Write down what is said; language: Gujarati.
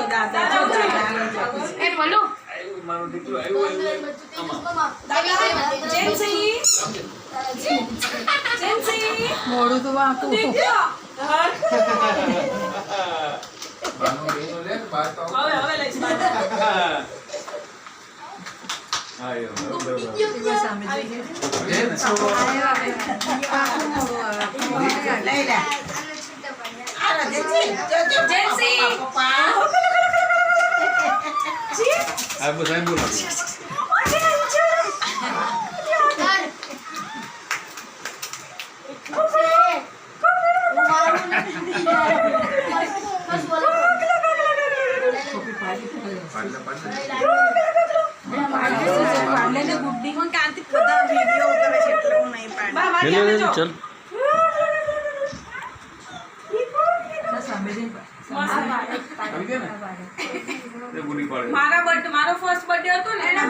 દાદા એ બોલો મારું દીકરું આવ્યું મોડું તો વાંકું चल મારો ફર્સ્ટ બર્થડે હતો ને એના